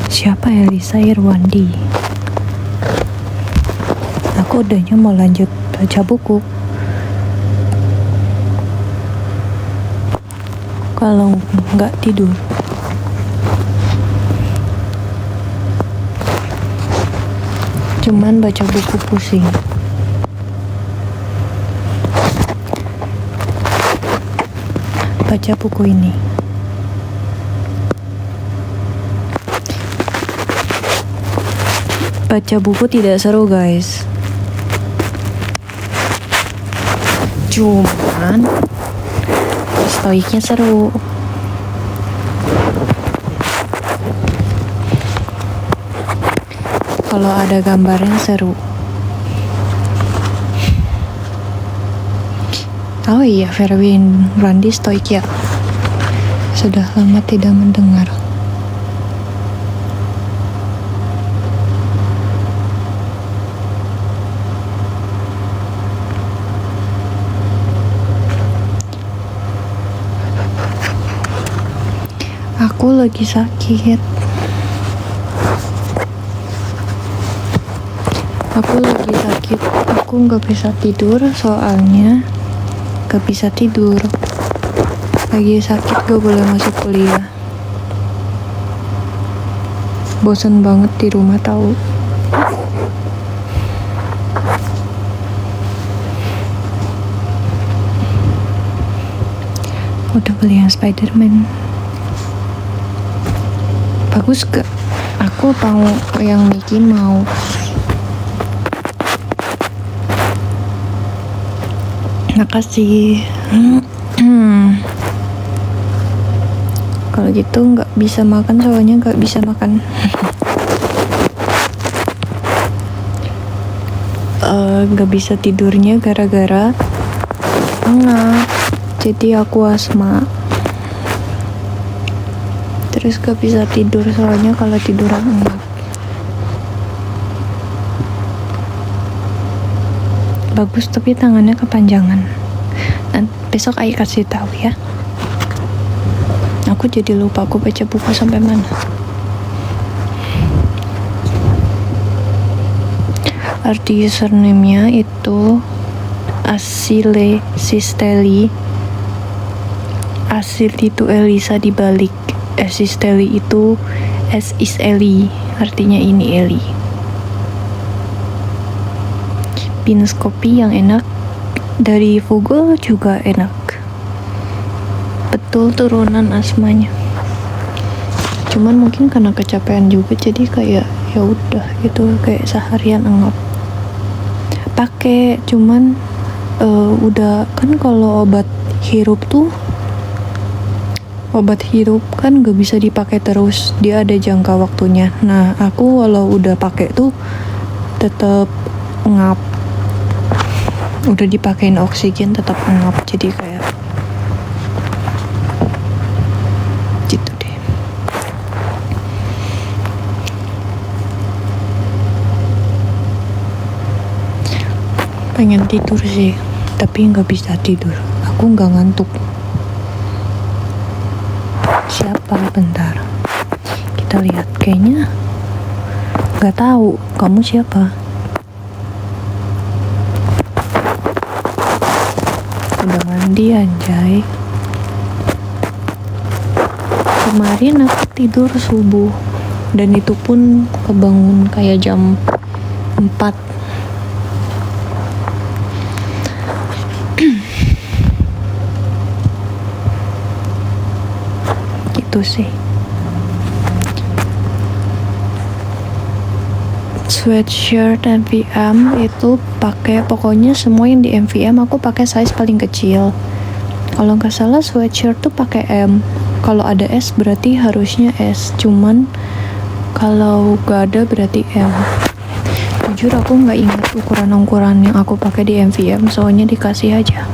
Siapa Elisa Irwandi? Aku udahnya mau lanjut baca buku. Kalau nggak tidur, cuman baca buku pusing. Baca buku ini. Baca buku tidak seru, guys. Cuman stoiknya seru. Kalau ada gambarnya seru. Oh iya, Verwin Randi stoik ya. Sudah lama tidak mendengar. Aku lagi sakit. Aku nggak bisa tidur soalnya gak bisa tidur. Lagi sakit, gak boleh masuk kuliah. Bosan banget di rumah tahu. Udah beli yang Spider-Man. Bagus gak? Aku mau yang Mickey Mouse. Makasih. Kalau gitu nggak bisa makan, soalnya nggak bisa makan. Nggak bisa tidurnya gara-gara hangat. Jadi aku asma. Terus gak bisa tidur soalnya kalau tiduran hangat. Bagus tapi tangannya kepanjangan. Dan besok Ai kasih tahu ya. Aku jadi lupa aku baca buku sampai mana. Arti username-nya itu Asile Sisteli. Asil itu Elisa dibalik. Sisteli itu S is Eli. Artinya ini Eli. Pinus kopi yang enak dari Vogel juga enak. Betul turunan asmanya. Cuman mungkin karena kecapean juga jadi kayak ya udah gitu, kayak seharian engap. Pakai cuman udah kan kalau obat hirup kan gak bisa dipakai terus, dia ada jangka waktunya. Nah aku walau udah pakai tuh tetap ngap. Udah dipakein oksigen tetap ngap, jadi kayak gitu deh. Pengen tidur sih, tapi nggak bisa tidur. Aku nggak ngantuk. Siapa? Bentar, kita lihat. Kayaknya nggak tahu. Kamu siapa? Udah mandi anjay. Kemarin aku tidur subuh dan itu pun kebangun kayak jam 4. Gitu sih. Sweatshirt MVM itu pakai, pokoknya semua yang di MVM aku pakai size paling kecil. Kalau nggak salah sweatshirt tuh pakai M. Kalau ada S berarti harusnya S. Cuman kalau nggak ada berarti M. Jujur aku nggak ingat ukuran yang aku pakai di MVM, soalnya dikasih aja.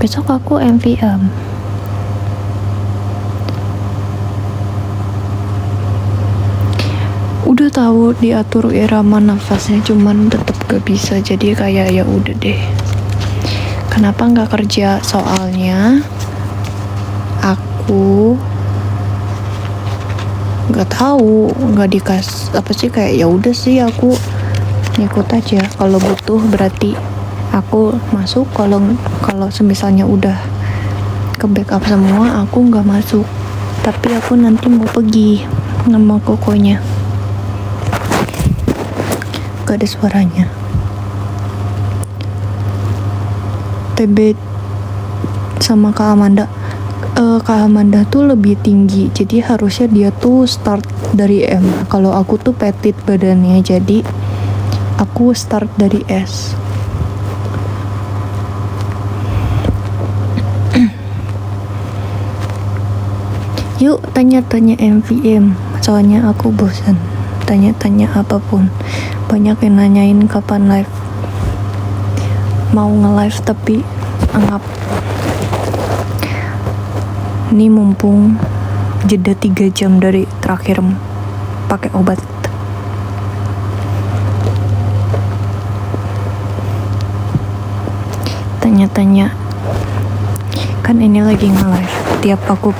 Besok aku MVM. Udah tahu diatur irama nafasnya, cuman tetap gak bisa, jadi kayak ya udah deh. Kenapa nggak kerja? Soalnya aku nggak tahu, nggak apa sih, kayak ya udah sih aku ngikut aja. Kalau butuh berarti aku masuk, kalau semisalnya udah ke backup semua aku nggak masuk. Tapi aku nanti mau pergi nama kokonya. Gak ada suaranya. TB sama Kak Amanda. Kak Amanda tuh lebih tinggi, jadi harusnya dia tuh start dari M. Kalau aku tuh petit badannya, jadi aku start dari S. Yuk tanya-tanya MVM, soalnya aku bosan tanya-tanya apapun. Banyak yang nanyain kapan live. Mau nge-live tapi anggap ini mumpung jeda 3 jam dari terakhir pakai obat. Tanya-tanya, kan ini lagi nge-live. Tiap aku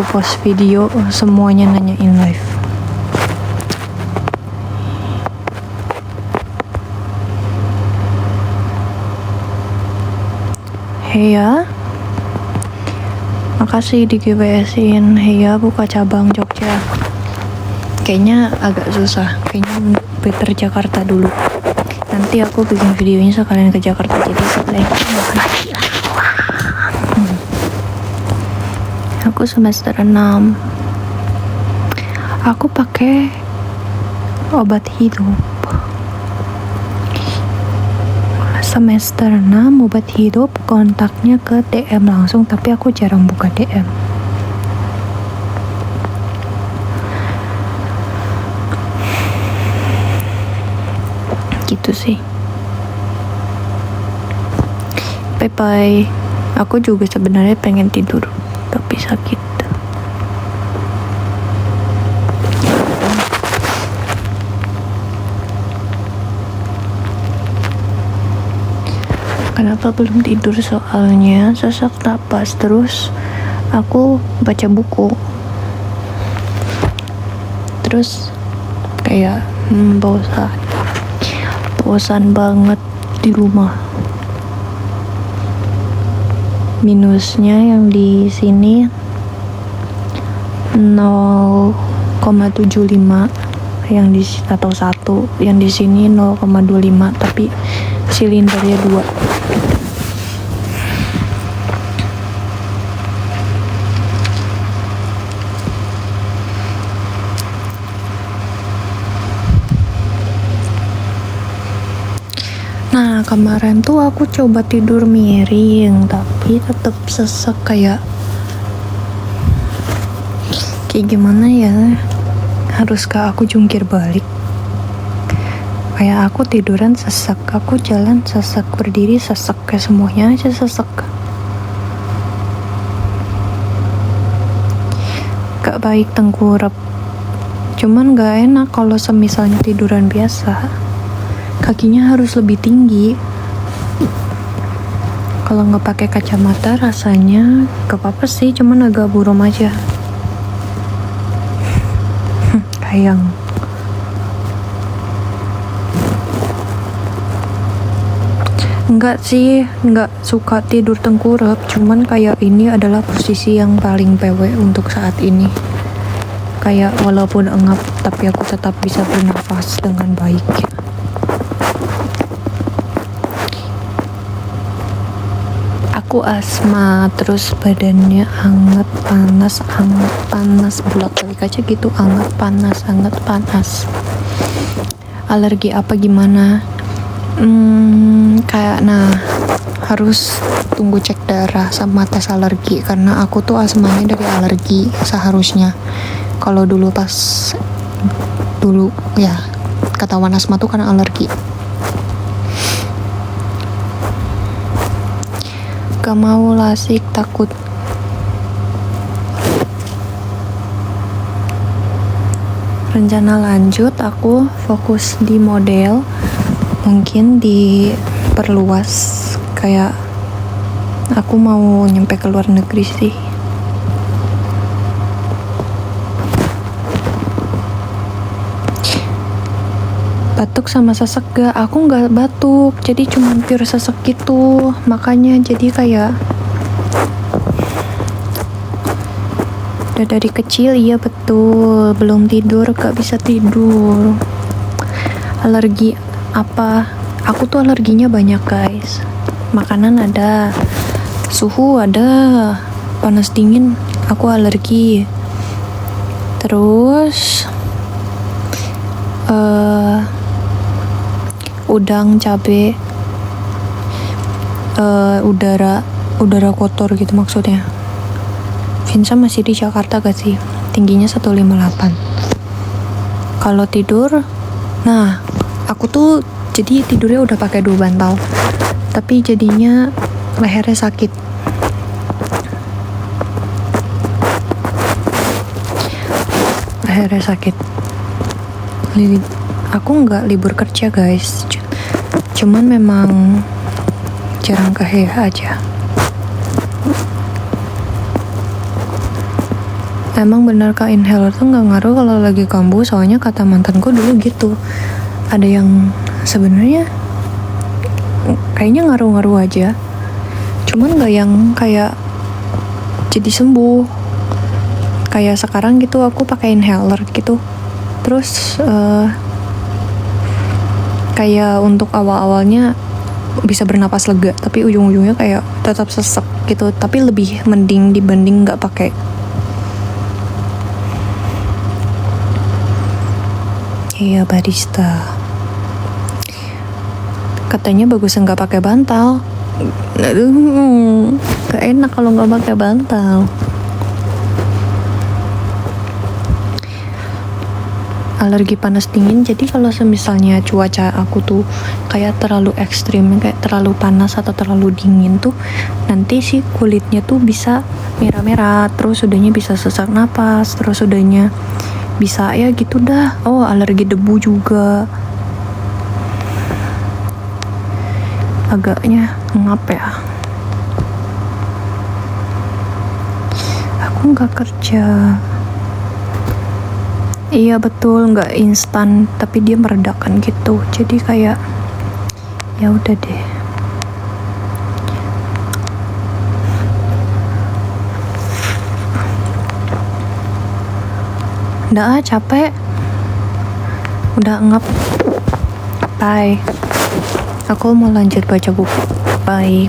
post video semuanya nanyain live. Heya, makasih di GBS-in. Heya buka cabang Jogja. Kayaknya agak susah, kayaknya better Jakarta dulu. Nanti aku bikin videonya sekalian ke Jakarta, jadi sekalian aku semester 6. Aku pakai obat hidup. Semester 6 obat hidup, kontaknya ke DM langsung, tapi aku jarang buka DM. Gitu sih. Bye bye. Aku juga sebenarnya pengen tidur, tapi sakit. Kenapa belum tidur? Soalnya sesak napas, terus aku baca buku, terus kayak bosan banget di rumah. Minusnya yang di sini 0,75, yang di atau 1, yang di sini 0,25, tapi silindernya 2. Nah, kemarin tuh aku coba tidur miring, tapi tetap sesek, kayak gimana ya? Haruskah aku jungkir balik? Kayak aku tiduran sesek, aku jalan sesek, berdiri sesek, kayak semuanya aja sesek. Gak baik tengkurap. Cuman gak enak kalau semisalnya tiduran biasa. Kakinya harus lebih tinggi. Kalau nggak pakai kacamata rasanya gak apa-apa sih, cuman agak buram aja. Kayang. Enggak sih, nggak suka tidur tengkurap, cuman kayak ini adalah posisi yang paling PW untuk saat ini. Kayak walaupun engap, tapi aku tetap bisa bernafas dengan baik. Aku asma, terus badannya hangat panas bolak-balik aja gitu, hangat panas. Alergi apa gimana? Kayak harus tunggu cek darah sama tes alergi, karena aku tuh asmanya dari alergi seharusnya. Kalau dulu ya ketahuan asma tuh karena alergi. Gak mau lasik, takut. Rencana lanjut aku fokus di model, mungkin di perluas, kayak aku mau nyampe ke luar negeri sih. Batuk sama sesek gak? Aku nggak batuk, jadi cuma pure sesek gitu. Makanya jadi kayak udah dari kecil, iya betul, belum tidur, gak bisa tidur. Alergi apa? Aku tuh alerginya banyak guys. Makanan ada, suhu ada, panas dingin aku alergi. Terus udang, cabe, udara kotor gitu maksudnya. Vinsa masih di Jakarta gak sih? Tingginya 158. Kalau tidur, nah aku tuh jadi tidurnya udah pakai 2 bantal, tapi jadinya lehernya sakit. Aku nggak libur kerja guys, cuman memang jarang ke HEA aja. Emang bener kak, inhaler tuh nggak ngaruh kalau lagi kambuh, soalnya kata mantanku dulu gitu. Ada yang sebenarnya kayaknya ngaruh-ngaruh aja, cuman nggak yang kayak jadi sembuh. Kayak sekarang gitu aku pakai inhaler gitu, terus kayak untuk awal-awalnya bisa bernapas lega, tapi ujung-ujungnya kayak tetap sesek gitu, tapi lebih mending dibanding nggak pakai. Iya barista, katanya bagus nggak pakai bantal. Aduh, gak enak kalau nggak pakai bantal. Alergi panas dingin, jadi kalau misalnya cuaca aku tuh kayak terlalu ekstrim, kayak terlalu panas atau terlalu dingin tuh, nanti si kulitnya tuh bisa merah-merah, terus udahnya bisa sesak napas, terus udahnya bisa ya gitu dah. Oh, alergi debu juga, agaknya ngap ya. Aku nggak kerja. Iya betul, nggak instan, tapi dia meredakan gitu. Jadi kayak ya udah deh. Udah capek, udah ngap. Bye. Aku mau lanjut baca buku. Bye.